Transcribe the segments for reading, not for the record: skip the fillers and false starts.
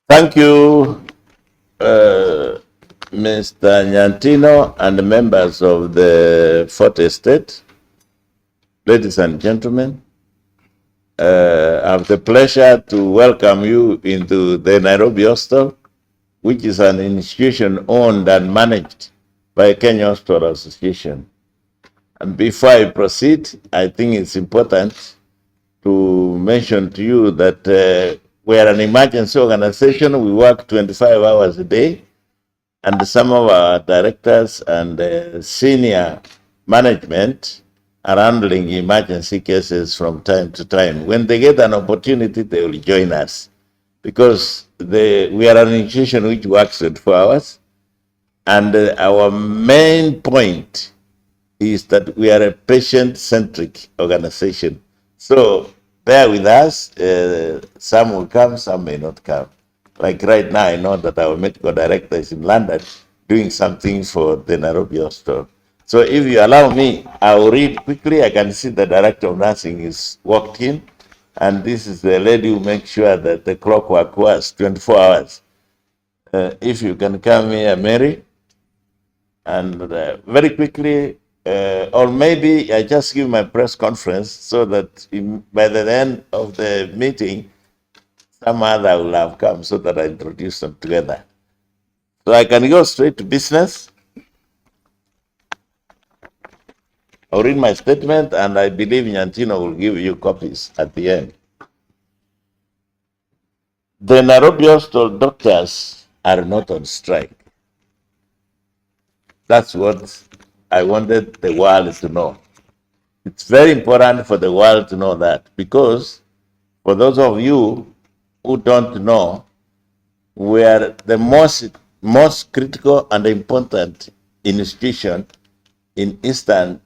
Thank you, Mr. Nyantino and members of the Fourth Estate. Ladies and gentlemen, I have the pleasure to welcome you into the Nairobi Hostel, which is an institution owned and managed by Kenya Hostel Association. And before I proceed, I think it's important to mention to you that we are an emergency organization. We work 25 hours a day, and some of our directors and senior management are handling emergency cases from time to time. When they get an opportunity, they will join us because we are an institution which works 24 hours, and our main point is that we are a patient-centric organization. So bear with us. Some will come, some may not come. Like right now, I know that our medical director is in London doing something for the Nairobi Hospital. So if you allow me, I will read quickly. I can see the director of nursing is walked in, and this is the lady who makes sure that the clockwork works 24 hours. If you can come here, Mary, and very quickly, or maybe I just give my press conference so that by the end of the meeting, some other will have come so that I introduce them together. So I can go straight to business. I'll read my statement, and I believe Nyantino will give you copies at the end. The Nairobi Hospital doctors are not on strike. That's what I wanted the world to know. It's very important for the world to know that, because for those of you who don't know, we are the most critical and important institution in Eastern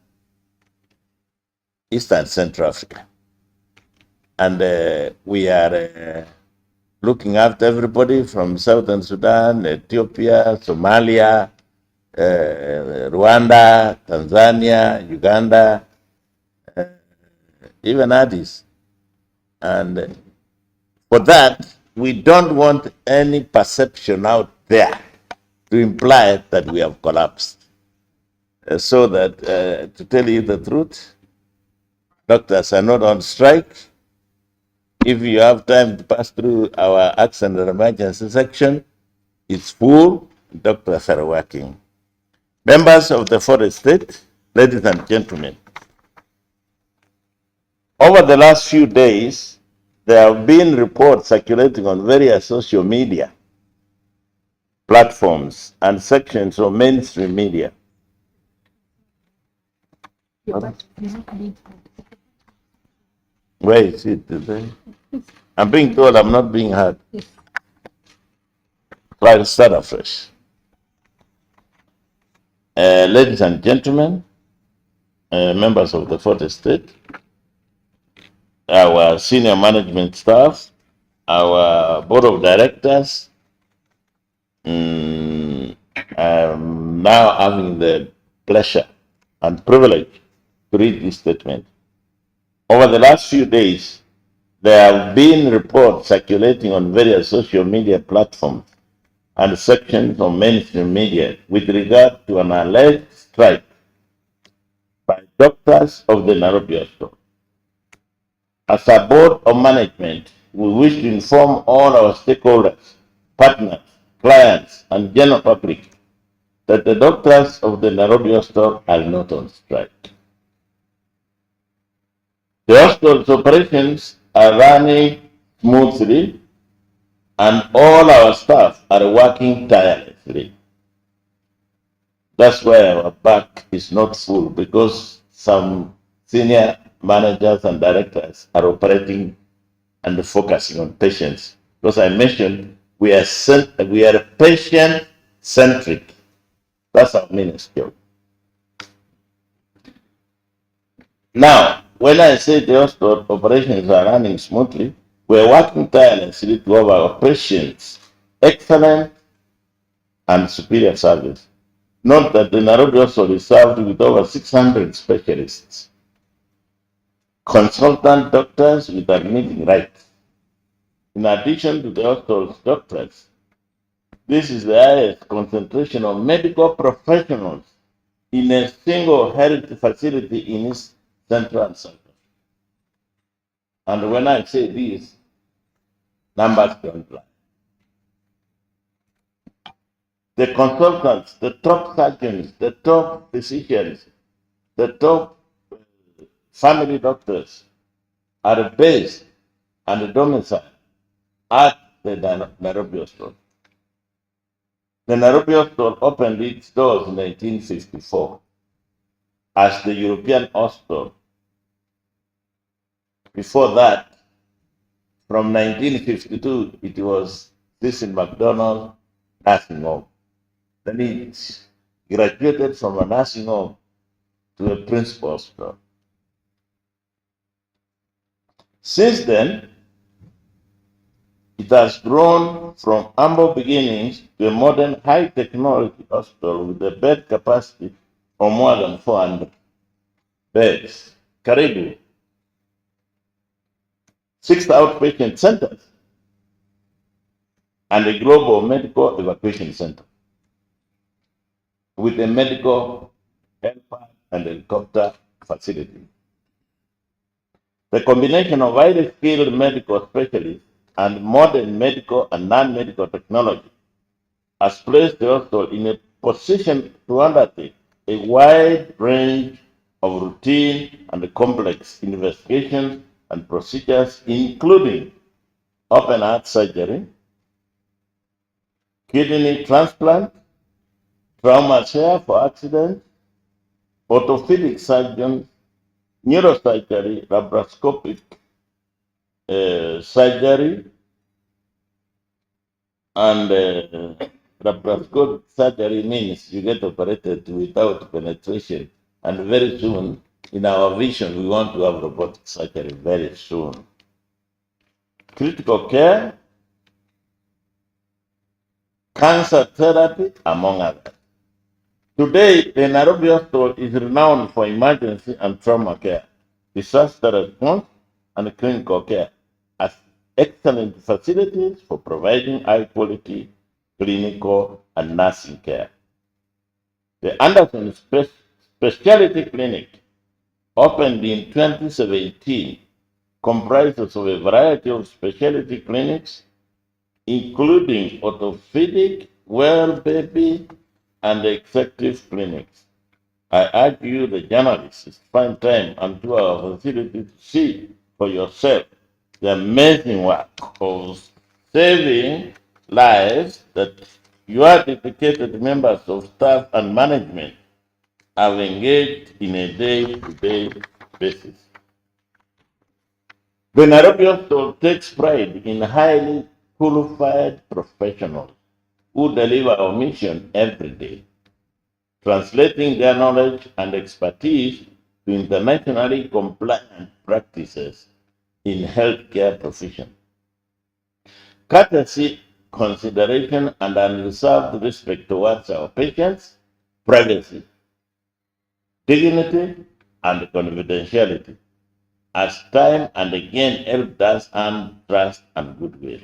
Central Africa. And we are looking after everybody from Southern Sudan, Ethiopia, Somalia, Rwanda, Tanzania, Uganda, even Addis. And for that, we don't want any perception out there to imply that we have collapsed. So that, to tell you the truth, doctors are not on strike. If you have time to pass through our accident and emergency section, it's full, doctors are working. Members of the Fourth Estate, ladies and gentlemen, over the last few days, there have been reports circulating on various social media platforms and sections of mainstream media. Where is it today? I'm being told I'm not being heard. Try to start afresh. Ladies and gentlemen, members of the Fourth Estate, our senior management staff, our board of directors, I'm now having the pleasure and privilege to read this statement. Over the last few days, there have been reports circulating on various social media platforms and sections of mainstream media with regard to an alleged strike by doctors of the Nairobi Hospital. As a board of management, we wish to inform all our stakeholders, partners, clients, and general public that the doctors of the Nairobi Hospital are not on strike. The hospital's operations are running smoothly, and all our staff are working tirelessly. That's why our back is not full, because some senior managers and directors are operating and focusing on patients. Because I mentioned we are patient-centric. That's our ministry. Now, when I say the hospital operations are running smoothly, we're working tirelessly to have our patients excellent and superior service. Note that the Nairobi Hospital is served with over 600 specialists, consultant doctors with admitting rights, In addition to the hospital's doctors, this is the highest concentration of medical professionals in a single health facility in East Central and South. And when I say this, numbers don't lie. The consultants, the top surgeons, the top physicians, the top family doctors are based and domiciled at the Nairobi Hospital. The Nairobi Hospital opened its doors in 1954 as the European Hospital. Before that, from 1952, it was this in McDonald nursing home. Then it graduated from a nursing home to a principal hospital. Since then, it has grown from humble beginnings to a modern high-technology hospital with a bed capacity of more than 400 beds. Karibu, 6 outpatient centers, and a global medical evacuation center with a medical helper and helicopter facility. The combination of highly skilled medical specialists and modern medical and non-medical technology has placed the hospital in a position to undertake a wide range of routine and complex investigations and procedures, including open heart surgery, kidney transplant, trauma care for accidents, orthopedic surgeons, neurosurgery, laparoscopic surgery, and laparoscopic surgery means you get operated without penetration. And very soon, in our vision, we want to have robotic surgery very soon. Critical care, cancer therapy, among others. Today, the Nairobi Hospital is renowned for emergency and trauma care, disaster response, and clinical care as excellent facilities for providing high-quality clinical and nursing care. The Anderson Specialty Clinic, opened in 2017, comprises of a variety of specialty clinics, including orthopedic, well baby, and executive clinics. I urge you, the journalists, to find time and to our facility to see for yourself the amazing work of saving lives that your dedicated members of staff and management have engaged in a day-to-day basis. The Nairobi Hospital takes pride in highly qualified professionals who deliver our mission every day, translating their knowledge and expertise to internationally compliant practices in healthcare profession. Courtesy, consideration, and unreserved respect towards our patients, privacy, dignity, and confidentiality, as time and again helped us earn trust and goodwill.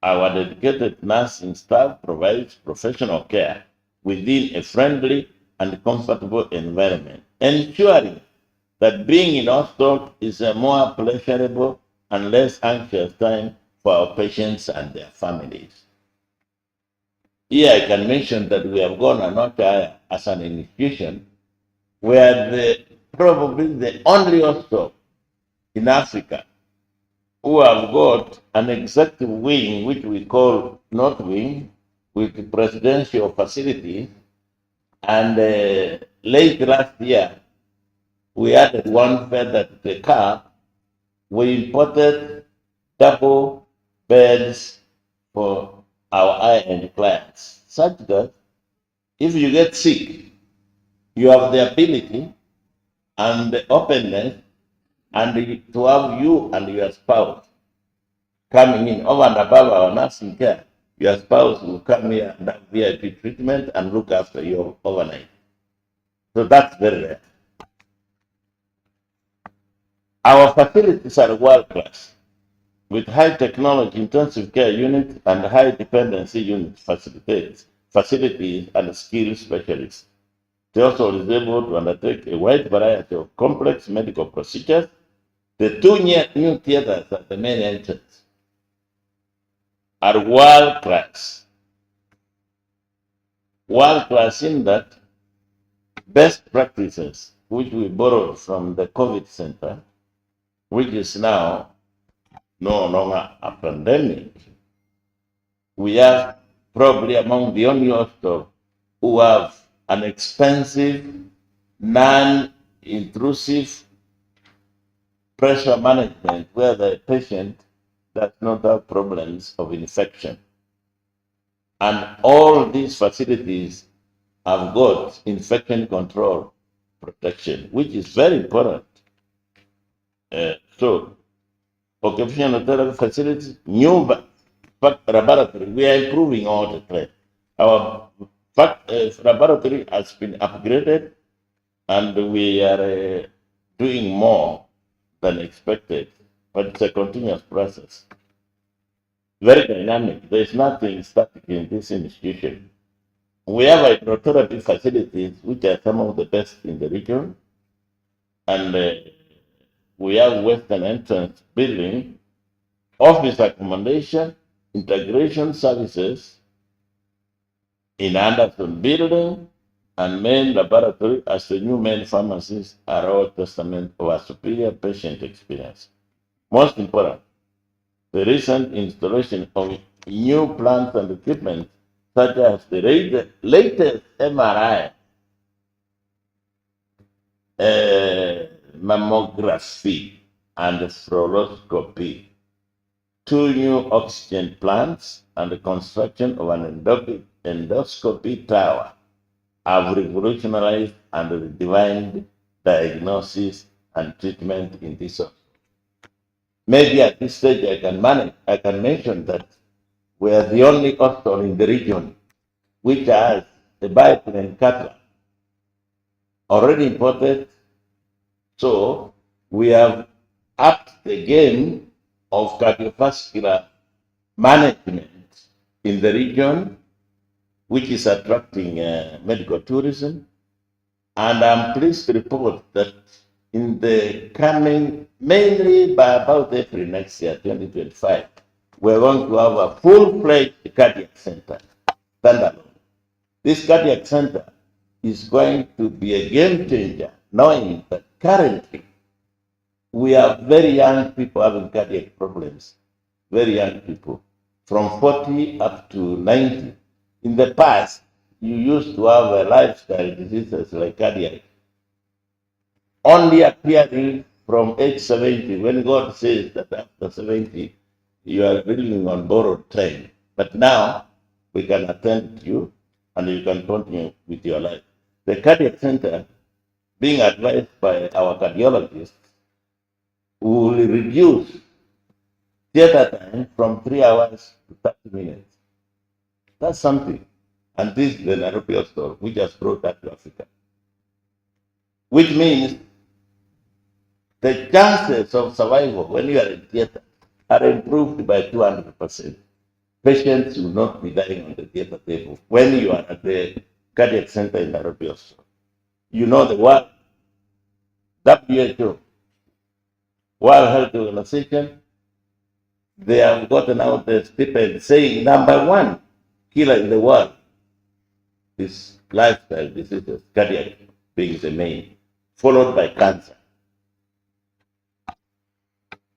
Our dedicated nursing staff provides professional care within a friendly and comfortable environment, ensuring that being in hospital is a more pleasurable and less anxious time for our patients and their families. Here I can mention that we have gone a notch higher as an institution where probably the only hospital in Africa who have got an executive wing, which we call North Wing, with presidential facility. And late last year, we added one feather to the cap. We imported double beds for our high-end clients, such that if you get sick, you have the ability and the openness and to have you and your spouse coming in over and above our nursing care. Your spouse will come here and have VIP treatment and look after you overnight. So that's very rare. Our facilities are world class. with high technology intensive care units and high dependency unit facilities and skilled specialists. They also is able to undertake a wide variety of complex medical procedures. The two new theaters at the main entrance are world class. World class in that best practices, which we borrowed from the COVID center, which is now no longer a pandemic. We have probably among the only hospitals who have an expensive, non-intrusive pressure management where the patient does not have problems of infection. And all these facilities have got infection control protection, which is very important. So, occupational therapy facilities, new laboratory, we are improving all the time. Our laboratory has been upgraded and we are doing more than expected, but it's a continuous process. Very dynamic. There is nothing static in this institution. We have hydrotherapy facilities, which are some of the best in the region, and we have Western entrance building, office accommodation, integration services in Anderson building, and main laboratory as the new main pharmacies are all testament of a superior patient experience. Most important, the recent installation of new plants and equipment such as the latest MRI, mammography, and fluoroscopy, two new oxygen plants, and the construction of an endoscopy tower have revolutionized and redefined diagnosis and treatment in this hospital. Maybe at this stage I can mention that we are the only hospital in the region which has a biplane cath already imported. So we have upped the game of cardiovascular management in the region, which is attracting medical tourism. And I'm pleased to report that in the coming, mainly by about April next year, 2025, we're going to have a full-fledged cardiac center, standalone. This cardiac center is going to be a game changer, knowing that currently we have very young people having cardiac problems, very young people, from 40 up to 90. In the past, you used to have a lifestyle diseases like cardiac only appearing from age 70, when God says that after 70, you are living on borrowed time. But now, we can attend to you and you can continue with your life. The cardiac center, being advised by our cardiologists, will reduce theater time from 3 hours to 30 minutes. That's something. And this is the Nairobi hospital, which has brought that to Africa. Which means the chances of survival when you are in theater are improved by 200%. Patients will not be dying on the theater table when you are at the cardiac center in Nairobi hospital. You know the World WHO, World Health Organization, they have gotten out the statement saying number one killer in the world is lifestyle diseases, cardiac being the main, followed by cancer.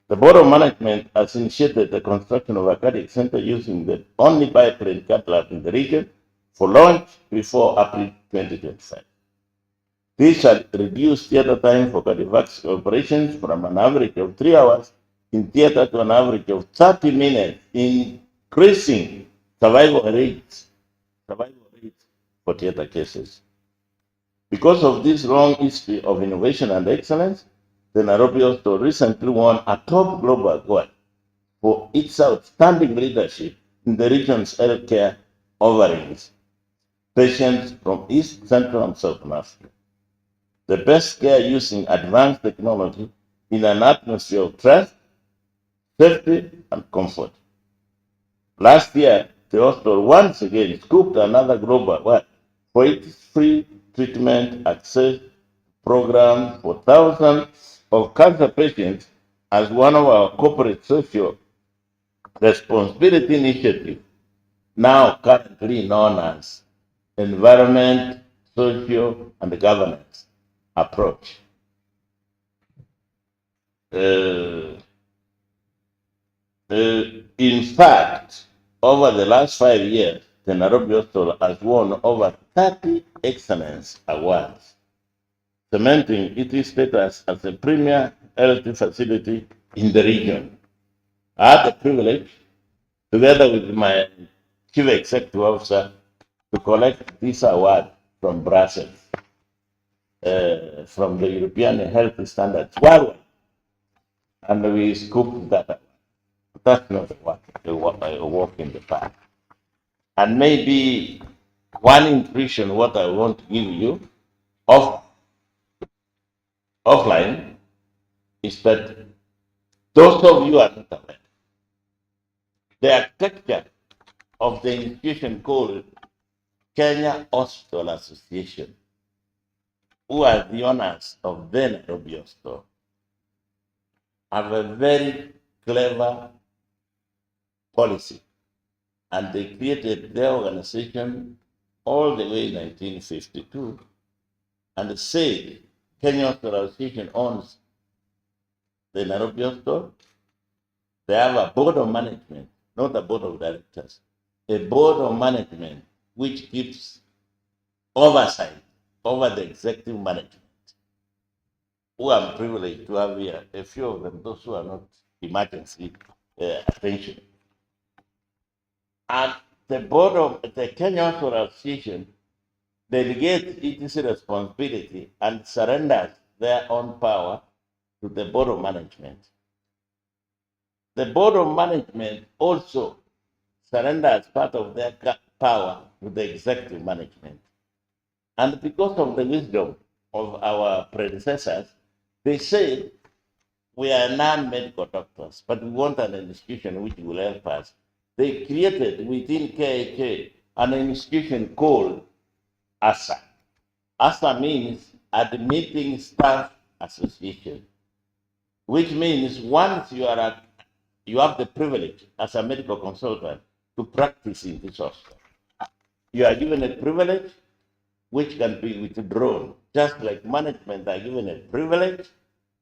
The Board of Management has initiated the construction of a cardiac center using the only biplane cath lab in the region for launch before April 2025. This shall reduce theater time for cardiovascular operations from an average of 3 hours in theater to an average of 30 minutes, increasing survival rates for theater cases. Because of this long history of innovation and excellence, the Nairobi hospital recently won a top global award for its outstanding leadership in the region's healthcare offerings, patients from East, Central, and Southern Africa. The best care using advanced technology in an atmosphere of trust, safety, and comfort. Last year, the hospital once again scooped another global what? For its free treatment access program for thousands of cancer patients as one of our corporate social responsibility initiatives, now currently known as Environment, Social, and Governance Approach. Uh, in fact, over the last 5 years, the Nairobi Hospital has won over 30 excellence awards, cementing its status as a premier health facility in the region. I had the privilege, together with my chief executive officer, to collect this award from Brussels, from the European Health Standards worldwide, and we scooped that up. That's not a walk in the park. And maybe one impression what I want to give you off, offline is that those of you are not aware. The architecture of the institution called Kenya Hospital Association, who are the owners of the Nairobi Hospital, have a very clever policy, and they created their organization all the way in 1952 and said Kenya Hospital Association owns the Nairobi Hospital. They have a board of management, not a board of directors, a board of management which gives oversight over the executive management, who I'm privileged to have here, a few of them, those who are not emergency attention. And the board of the Kenya Hospital Association delegates its responsibility and surrenders their own power to the board of management. The board of management also surrenders part of their power to the executive management. And because of the wisdom of our predecessors, they said, we are non-medical doctors, but we want an institution which will help us. They created within KHA an institution called ASA. ASA means Admitting Staff Association, which means once you have the privilege as a medical consultant to practice in this hospital, you are given a privilege which can be withdrawn, just like management are given a privilege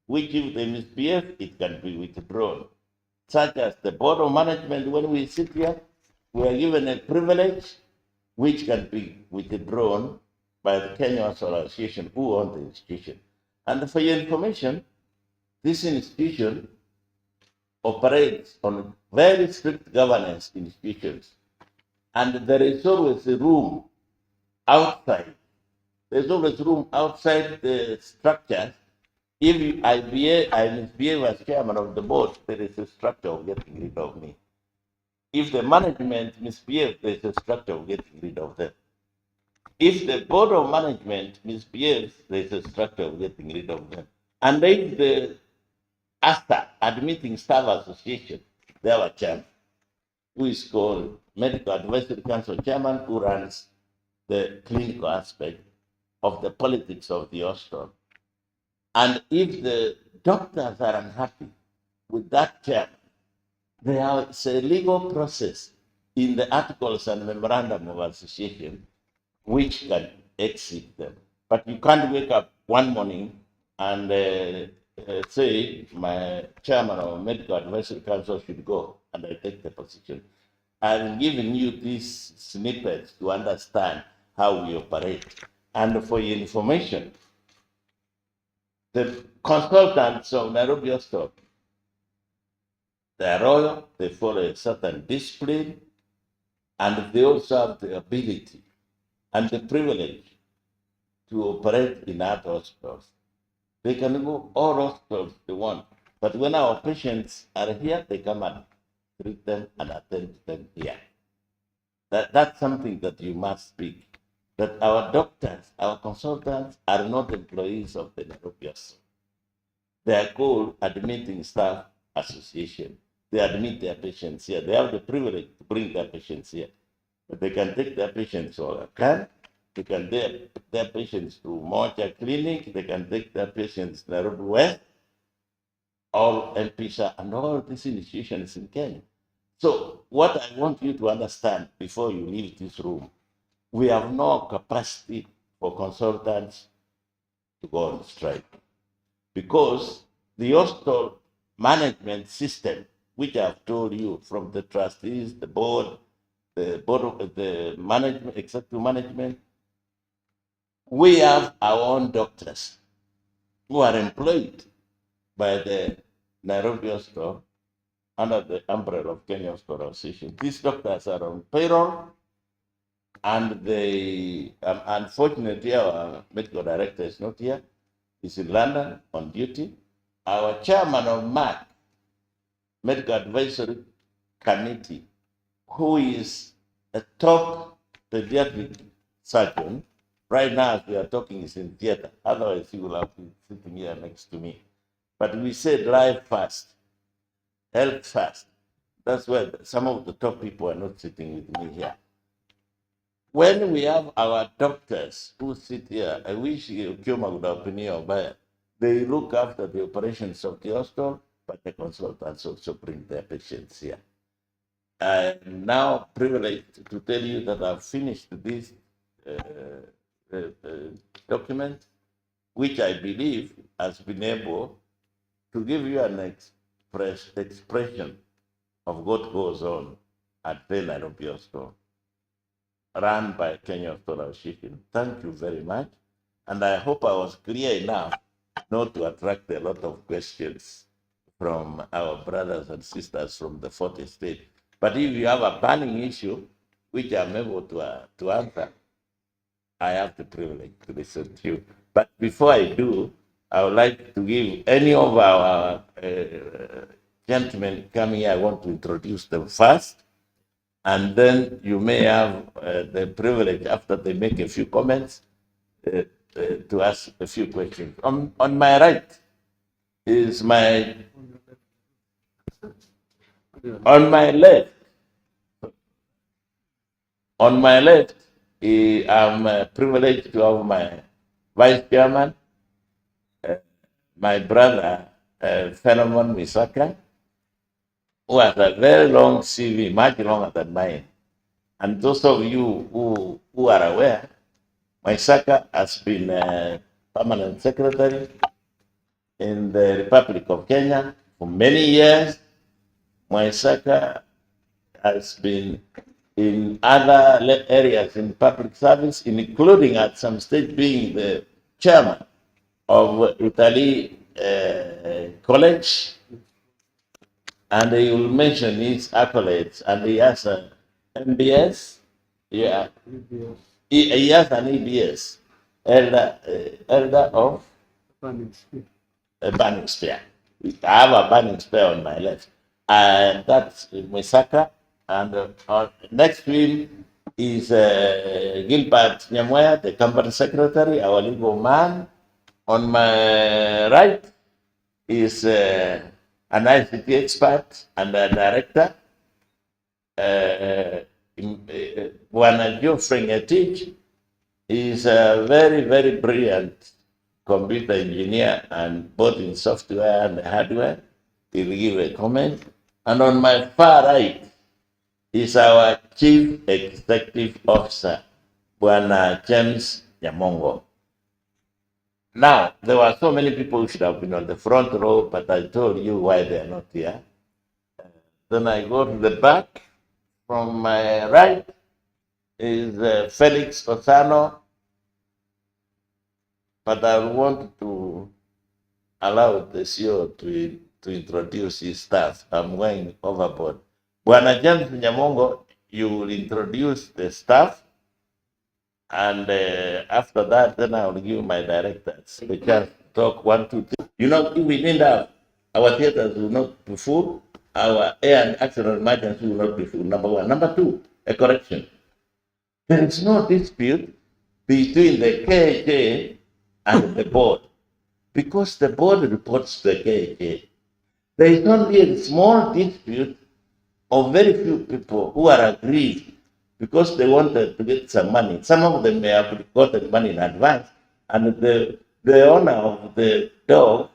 which if they misbehave, it can be withdrawn. Such as the board of management, when we sit here, we are given a privilege which can be withdrawn by the Kenya Association who own the institution. And for your information, this institution operates on very strict governance institutions. And there is always a room outside. There's always room outside the structure. If I misbehave as chairman of the board, there is a structure of getting rid of me. If the management misbehaves, there is a structure of getting rid of them. If the board of management misbehaves, there is a structure of getting rid of them. And if the ASTA, Admitting Staff Association, they have a chairman, who is called Medical Advisory Council Chairman, who runs the clinical aspect of the politics of the hospital. And if the doctors are unhappy with that chairman, there is a legal process in the articles and memorandum of association which can exit them. But you can't wake up one morning and say my chairman of medical advisory council should go, and I take the position. I'm giving you these snippets to understand how we operate. And for your information, the consultants of Nairobi Hospital, they are royal, they follow a certain discipline, and they also have the ability and the privilege to operate in other hospitals. They can go all hospitals they want, but when our patients are here, they come and treat them and attend to them here. That's something that you must speak. That our doctors, our consultants are not employees of the Nairobi Hospital. They are called Admitting Staff Association. they admit their patients here. They have the privilege to bring their patients here. But they can take their patients to Aga, they can take their patients to Mocha Clinic, they can take their patients to Nairobi West, all MPSA, and all these institutions in Kenya. So what I want you to understand before you leave this room, we have no capacity for consultants to go on strike because the hospital management system, which I've told you from the trustees, the board of the management, executive management, we have our own doctors who are employed by the Nairobi Hospital under the umbrella of Kenya Hospital Association. These doctors are on payroll, and they, unfortunately, our medical director is not here. He's in London on duty. Our chairman of MAC, Medical Advisory Committee, who is a top pediatric surgeon, right now as we are talking is in theater. Otherwise, he will have been sitting here next to me. But we said life first, health first. That's why some of the top people are not sitting with me here. When we have our doctors who sit here, I wish Kioma would have been here, but they look after the operations of the hospital, but the consultants also bring their patients here. I'm now privileged to tell you that I've finished this document, which I believe has been able to give you an expression of what goes on at the Nairobi Hospital, run by Kenya Hospital Association. Thank you very much. And I hope I was clear enough not to attract a lot of questions from our brothers and sisters from the fourth estate. But if you have a burning issue, which I'm able to answer, I have the privilege to listen to you. But before I do, I would like to give any of our gentlemen coming here, I want to introduce them first. And then you may have the privilege, after they make a few comments, to ask a few questions. On my right is on my left, I'm privileged to have my vice chairman, my brother, Philemon Misaka, who has a very long CV, much longer than mine. And those of you who are aware, Misaka has been a permanent secretary in the Republic of Kenya for many years. Misaka has been in other areas in public service, including at some stage being the chairman of Italy College. And he will mention his accolades, and he has an MBS, yeah, he has an EBS, elder of a burning spear. I have a burning spear on my left, and that's Misaka. And next to him is Gilbert Nyamwea, the company secretary, our legal man. On my right is an ICT expert and a director, Bwana Geoffrey Ngetich. Is a very, very brilliant computer engineer, and both in software and hardware. He'll give a comment. And on my far right is our Chief Executive Officer, Bwana James Nyamongo. Now, there were so many people who should have been on the front row, but I told you why they're not here. Then I go to the back. From my right is Felix Osano, but I want to allow the CEO to introduce his staff. I'm going overboard. Bwana James Nyamongo, you will introduce the staff, and after that, then I will give my directors the chance to talk 1, 2, 3. You know, if we didn't have, our theaters will not be full, our air and accident emergency will not be full, number one. Number two, a correction. There is no dispute between the KHA and the board, because the board reports to the KHA. There is only a small dispute of very few people who are aggrieved because they wanted to get some money. Some of them may have gotten money in advance, and the owner of the dog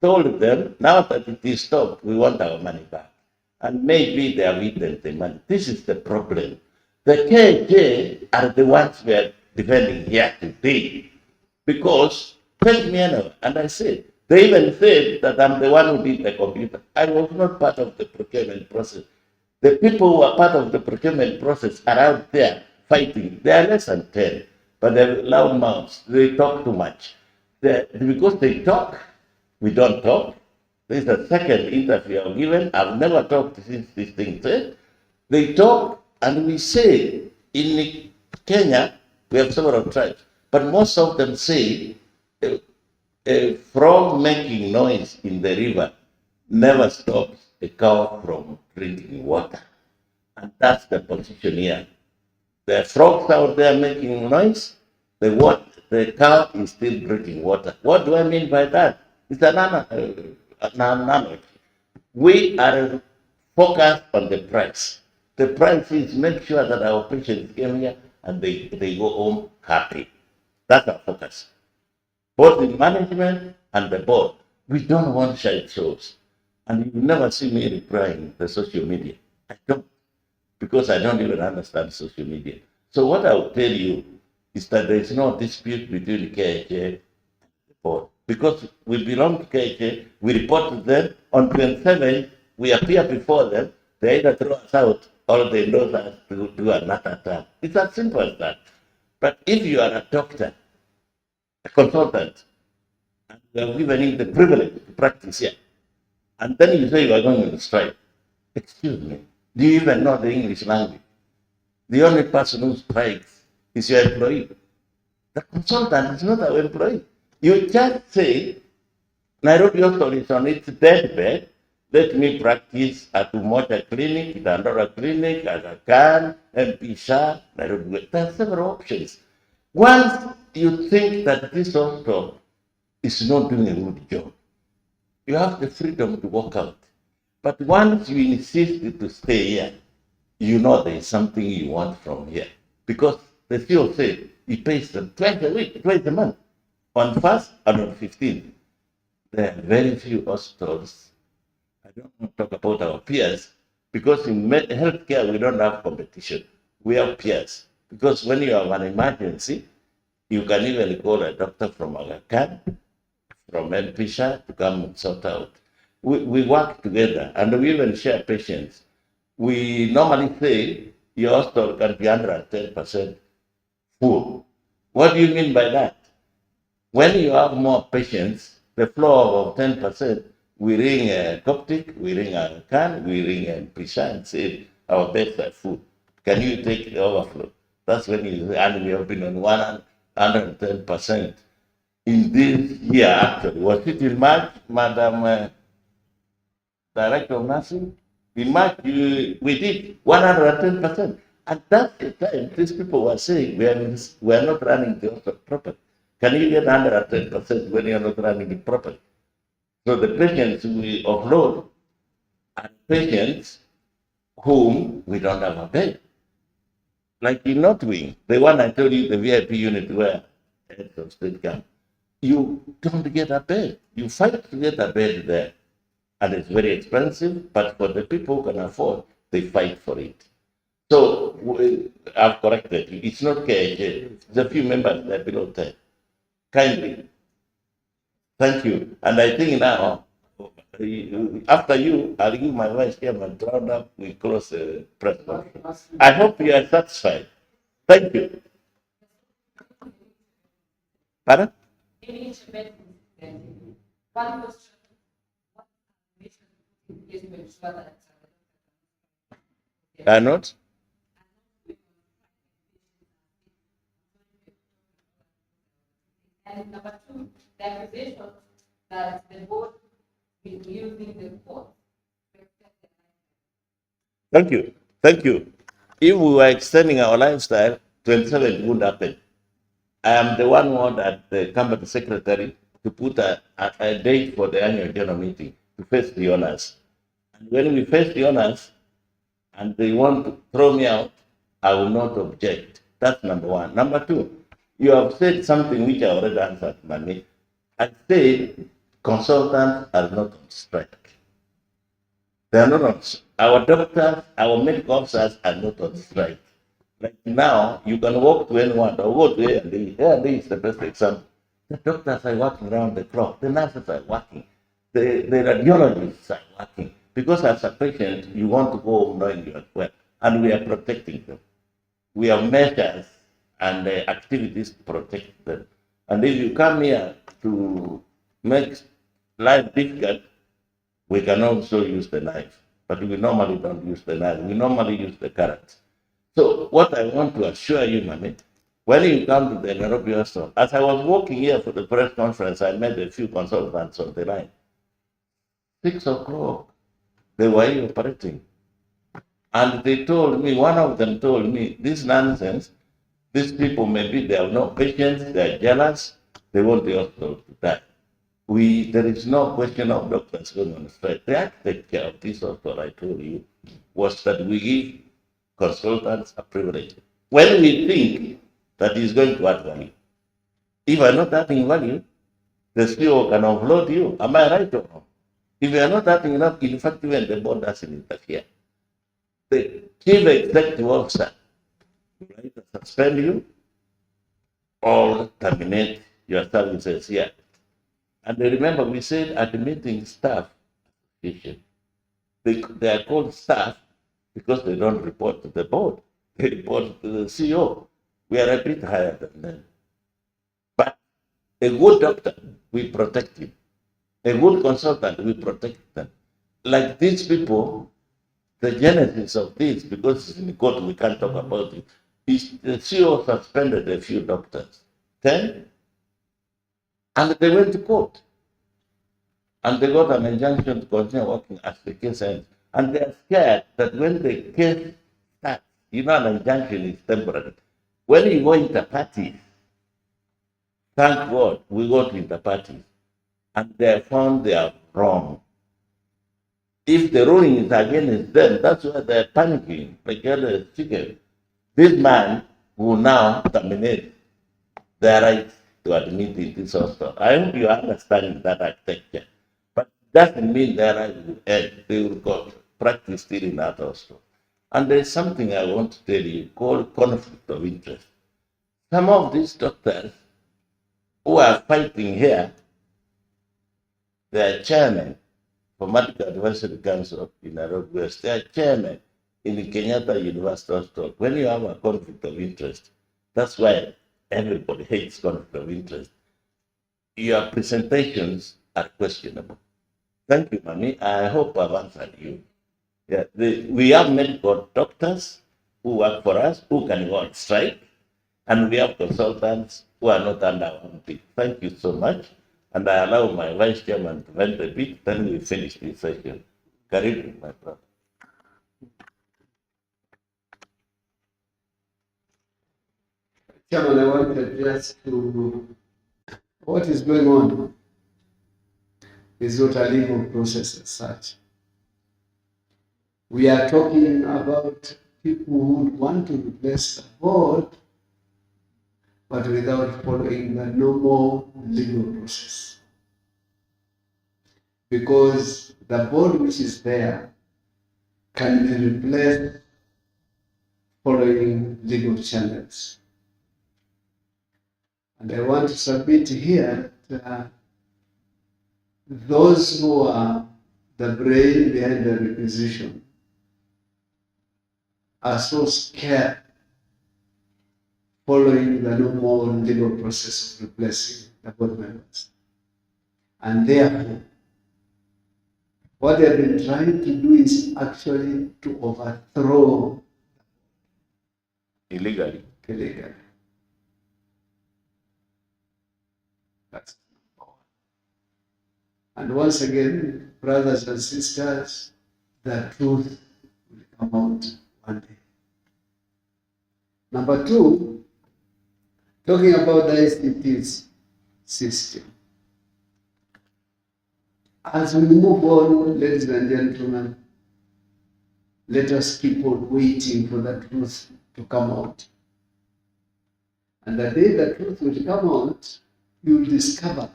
told them, now that it is stopped, we want our money back. And maybe they have eaten the money. This is the problem. The KJ are the ones we are defending here today. Because, tell me, and I said, they even said that I'm the one who did the computer. I was not part of the procurement process. The people who are part of the procurement process are out there fighting. They are less than 10, but they're loud mouths. They talk too much. Because they talk, we don't talk. This is the second interview I've given. I've never talked since this thing said. They talk, and we say, in Kenya, we have several tribes, but most of them say a frog making noise in the river never stops a cow from drinking water. And that's the position here. The frogs out there making noise, the cow is still drinking water. What do I mean by that? It's an analogy. We are focused on the price. The price is make sure that our patients come here and they go home happy. That's our focus. Both in management and the board. We don't want side shows. And you never see me replying the social media. I don't, because I don't even understand social media. So what I will tell you is that there is no dispute between KHA and the board. Because we belong to KHA, we report to them. On 27, we appear before them. They either throw us out or they know us to do another term. It's as simple as that. But if you are a doctor, a consultant, and you have given him the privilege to practice here, and then you say you are going to strike, excuse me, do you even know the English language? The only person who strikes is your employee. The consultant is not our employee. You just say, Nairobi Hospital is on its deathbed, let me practice at Umoja Clinic, Dandora Clinic, Aga Khan, MP Shah, Nairobi. There are several options. Once you think that this hospital is not doing a good job, you have the freedom to walk out. But once you insist to stay here, you know there is something you want from here. Because the CEO said he pays them twice a week, twice a month, on 1st and on 15th. There are very few hospitals. I don't want to talk about our peers, because in healthcare we don't have competition. We have peers. Because when you have an emergency, you can even call a doctor from Aga Khan, from MP Shah to come and sort out. We work together and we even share patients. We normally say your hospital can be 110% full. What do you mean by that? When you have more patients, the flow of 10%, we ring Coptic, we ring Aga Khan, we ring MP Shah and say our beds are full. Can you take the overflow? That's when you say, and we have been on 110%. In this year, actually, was it in March, Madam Director of Nursing? In March, we did 110%. And that's the time these people were saying we are not running the hospital properly. Can you get 110% when you're not running it properly? So the patients we offload are patients whom we don't have a bed. Like in North Wing, the one I told you, the VIP unit where heads of state camp, you don't get a bed. You fight to get a bed there. And it's very expensive, but for the people who can afford, they fight for it. So I've corrected you. It's not KHA. There's a few members that below 10. Kindly. Thank you. And I think now, after you, I'll give my vice chairman to round up. We close the press conference. I hope you are satisfied. Thank you. Pardon? One question. Are not? And number two, the accusation that the board is using the court. Thank you. Thank you. If we were extending our lifestyle, 27 would happen. I am the one who ordered the company secretary to put a date for the annual general meeting. to face the honors. And when we face the honors and they want to throw me out, I will not object. That's number one. Number two, you have said something which I already answered, Mami. I said consultants are not on strike. They are not on our doctors, our medical officers are not on strike. Like now, you can walk to anyone or go to A&D. A&D is the best example. The doctors are working around the clock. The nurses are working. The radiologists are working. Because as a patient, you want to go home knowing you are well. And we are protecting them. We have measures and activities to protect them. And if you come here to make life difficult, we can also use the knife. But we normally don't use the knife. We normally use the carrot. So what I want to assure you, Mami, when you come to the Nairobi hospital, as I was walking here for the press conference, I met a few consultants on the line. 6 o'clock, they were here operating. And they told me, one of them told me, this nonsense, these people maybe they have no patience, they are jealous, they want the hospital to die. There is no question of doctors going on strike. The architecture of this hospital, I told you, was that we give consultants a privilege. When we think that is going to add value. If you are not adding value, the CEO can offload you. Am I right or no? If you are not adding enough, in fact, even the board doesn't interfere. The chief executive officer will either suspend you or terminate your services here. And remember, we said admitting staff, they are called staff because they don't report to the board. They report to the CEO. We are a bit higher than them. But a good doctor, we protect him. A good consultant, we protect them. Like these people, the genesis of this, because it's in the court, we can't talk about it, is the CEO suspended a few doctors, 10, and they went to court. And they got an injunction to continue working as the case ends. And they are scared that when the case starts, an injunction is temporary. When you go into parties, thank God we got into parties, and they found they are wrong. If the ruling is against them, that's why they're panicking, like the chicken. This man will now terminate their right to admit in this hospital. I hope you understand that architecture. But it doesn't mean their right will end. They will go practice still in that hospital. And there's something I want to tell you called conflict of interest. Some of these doctors who are fighting here, they are chairman for Medical Advisory Council in Nairobi West. They are chairman in the Kenyatta University Hospital. When you have a conflict of interest, that's why everybody hates conflict of interest. Your presentations are questionable. Thank you, Mami. I hope I've answered you. Yeah, we have medical doctors who work for us, who can go on strike, and we have consultants who are not under our bid. Thank you so much. And I allow my vice chairman to vent a bit, then we finish this session. Karibu, my brother. Chairman, I want to address to what is going on is not a legal process as such. We are talking about people who want to replace the board, but without following the normal legal process. Because the board which is there can be replaced following legal channels. And I want to submit here that those who are the brain behind the requisition are so scared following the normal legal process of replacing the board members. And therefore, what they have been trying to do is actually to overthrow illegally. That's number one. And once again, brothers and sisters, the truth will come out one day. Number two, talking about the institutes system. As we move on, ladies and gentlemen, let us keep on waiting for the truth to come out. And the day the truth will come out, you will discover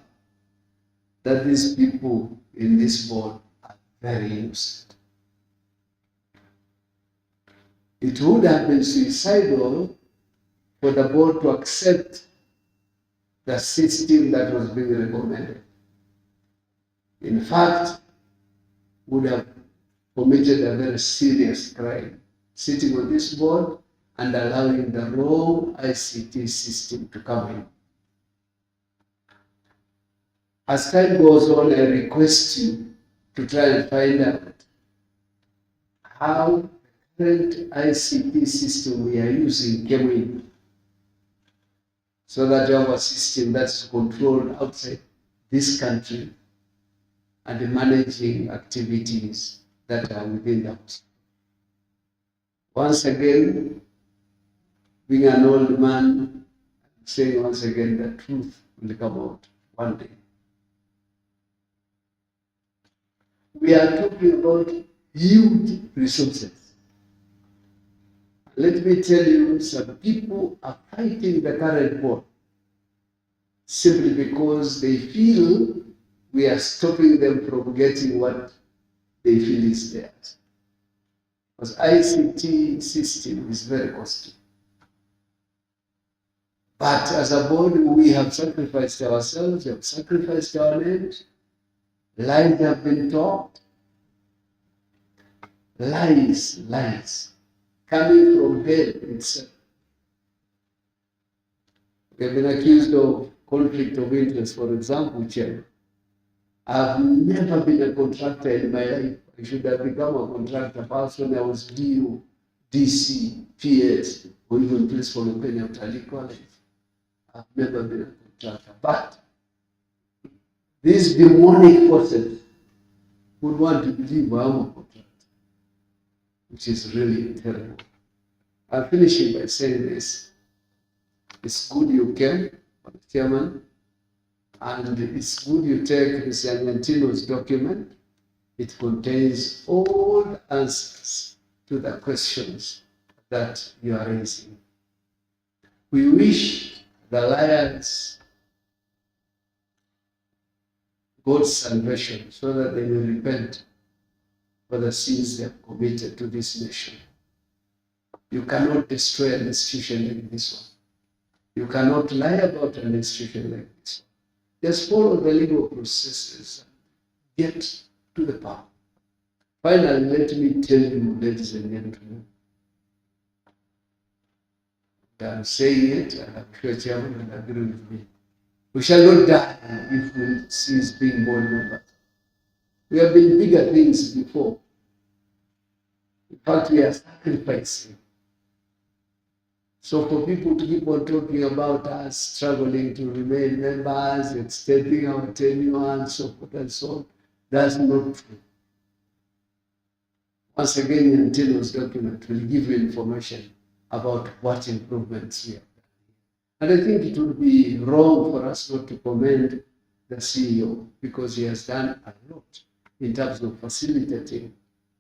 that these people in this board are very innocent. It would have been suicidal for the board to accept the system that was being recommended. In fact, would have committed a very serious crime, sitting on this board and allowing the wrong ICT system to come in. As time goes on, I request you to try and find out how the current ICT system we are using came in, so that you have a system that's controlled outside this country and managing activities that are within the house. Once again, being an old man, I'm saying once again, the truth will come out one day. We are talking about huge resources. Let me tell you, some people are fighting the current board simply because they feel we are stopping them from getting what they feel is theirs. Because ICT system is very costly. But as a board, we have sacrificed ourselves, we have sacrificed our names, lies have been taught, lies, coming from hell itself. We have been accused of conflict of interest, for example, Chairman. I've never been a contractor in my life. I should have become a contractor first when I was DU, DC, PS, or even principal of Kenya Utalii College. I've never been a contractor. But these demonic forces would want to believe I'm a contractor, which is really terrible. I'm finishing by saying this. It's good you came, Chairman, and it's good you take Mr. Anyantino's document. It contains all the answers to the questions that you are raising. We wish the lions God's salvation so that they will repent for the sins they have committed to this nation. You cannot destroy an institution like this one. You cannot lie about an institution like this one. Just follow the legal processes and get to the power. Finally, let me tell you, ladies and gentlemen, I'm saying it, and I'm sure Chairman will agree with me. We shall not die if we cease being board members. We have been bigger things before. In fact, we are sacrificing. So for people to keep on talking about us struggling to remain members, extending our tenure and so forth and so on, that's not true. Once again, Antino's document will give you information about what improvements we have done. And I think it would be wrong for us not to commend the CEO because he has done a lot in terms of facilitating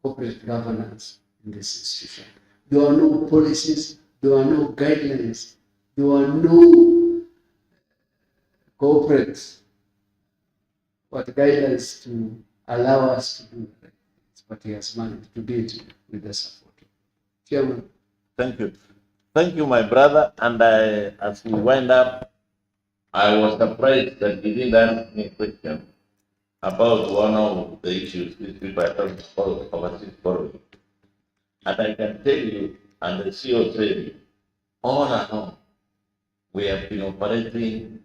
corporate governance in this institution. There are no policies, there are no guidelines, there are no corporate guidelines to allow us to do that. But he has managed to do it with the support. Chairman. Thank you. Thank you, my brother. And as we wind up, I was surprised that you didn't ask me a question about one of the issues these people are talking about overseas borrowing. And I can tell you, and the CEO said, on and on, we have been operating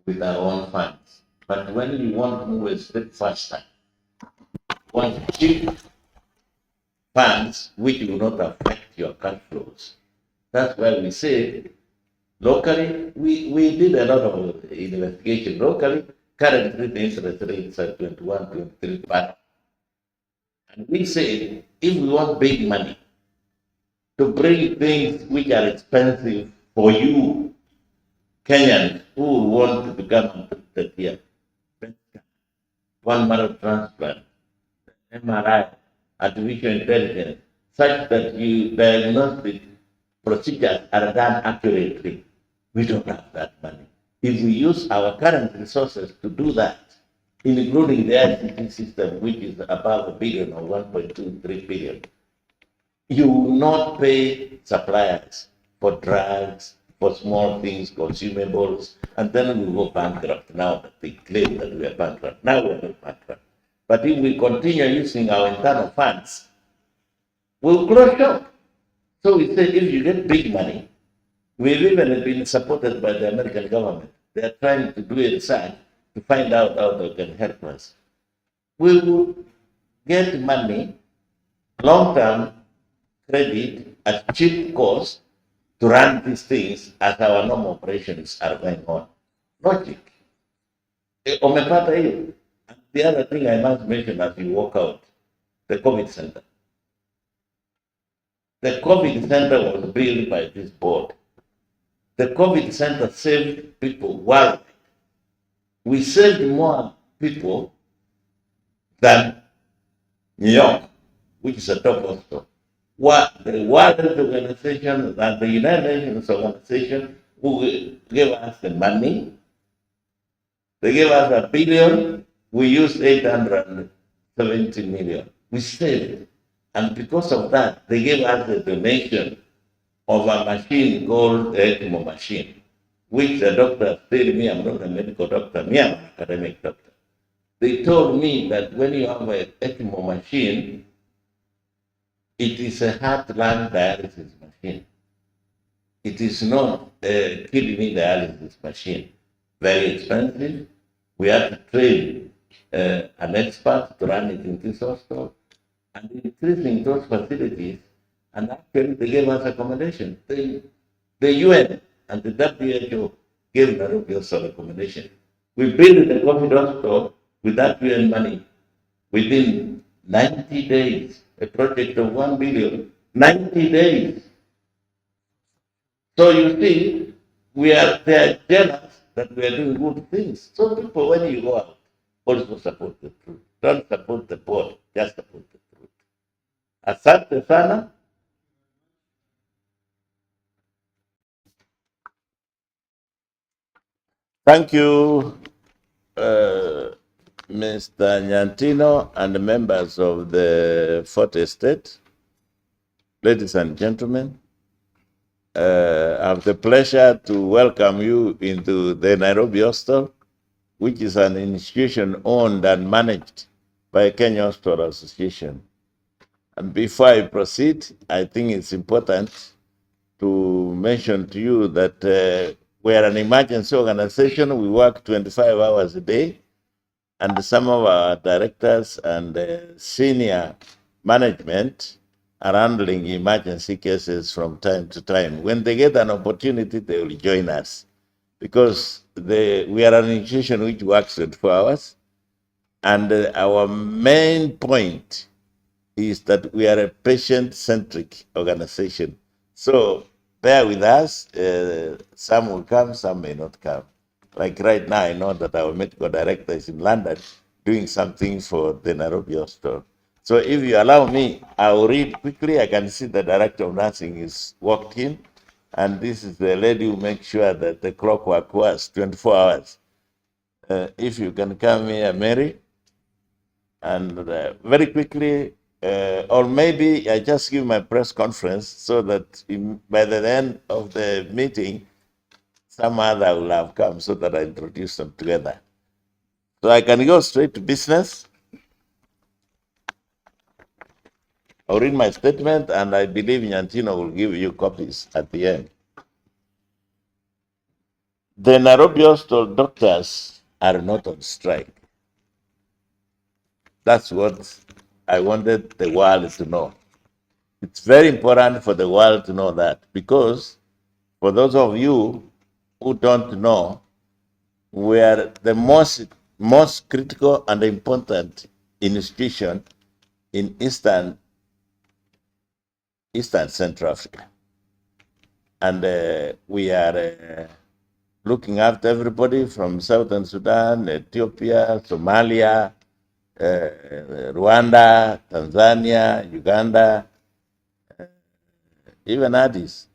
with our own funds. But when you want to move a step faster, want to keep funds which will not affect your cash flows. That's why we say locally, we did a lot of investigation locally. Currently, the interest rates are 21, 23%. And we say if we want big money to bring things which are expensive for you, Kenyans who want to become interested here, one marrow transplant, MRI, artificial intelligence, such that you diagnostic procedures are done accurately. We don't have that money. If we use our current resources to do that, including the ICT system, which is above a billion or 1.23 billion, you will not pay suppliers for drugs, for small things, consumables, and then we go bankrupt now that they claim that we are bankrupt. Now we're not bankrupt. But if we continue using our internal funds, we'll close shop. So we say if you get big money, we've even been supported by the American government. They're trying to do a research to find out how they can help us. We will get money, long-term credit at cheap cost to run these things as our normal operations are going on. Logic. Umepata hiyo? The other thing I must mention as you walk out, the COVID center. The COVID center was built by this board. The COVID center saved people worldwide. We saved more people than New York, which is a top hospital. What the World Health Organization and the United Nations Organization who gave us the money, they gave us $1 billion, we used 870 million. We saved. And because of that, they gave us the donation of a machine called the ECMO machine, which the doctor tell me, I'm not a medical doctor, me, I'm an academic doctor. They told me that when you have an ECMO machine, it is a heart-lung dialysis machine. It is not a kidney dialysis machine. Very expensive. We have to train an expert to run it in this hospital. And increasing those facilities, and actually they gave us accommodation. The UN and the WHO gave Nairobi also accommodation. We built the COVID hospital with that UN money within 90 days, a project of 1 billion, 90 days. So you see, they are jealous that we are doing good things. So people, when you go out, also support the truth. Don't support the board, just support the truth. Asante sana. Thank you, Mr. Nyantino and members of the Fort Estate. Ladies and gentlemen, I have the pleasure to welcome you into the Nairobi Hostel, which is an institution owned and managed by Kenya Hospital Association. And before I proceed, I think it's important to mention to you that we are an emergency organization. We work 25 hours a day, and some of our directors and senior management are handling emergency cases from time to time. When they get an opportunity, they will join us because we are an institution which works 24 hours. And our main point is that we are a patient-centric organization. So bear with us. Some will come, some may not come. Like right now, I know that our medical director is in London doing something for the Nairobi Hospital. So if you allow me, I will read quickly. I can see the director of nursing is walked in. And this is the lady who makes sure that the clockwork works 24 hours. If you can come here, Mary. And very quickly, or maybe I just give my press conference so that by the end of the meeting, some other will have come so that I introduce them together. So I can go straight to business. I'll read my statement, and I believe Nyantino will give you copies at the end. The Nairobi Hospital doctors are not on strike. That's what I wanted the world to know. It's very important for the world to know that, because for those of you who don't know, we are the most critical and important institution in Eastern Central Africa. And we are looking after everybody from Southern Sudan, Ethiopia, Somalia, Rwanda, Tanzania, Uganda, even Addis.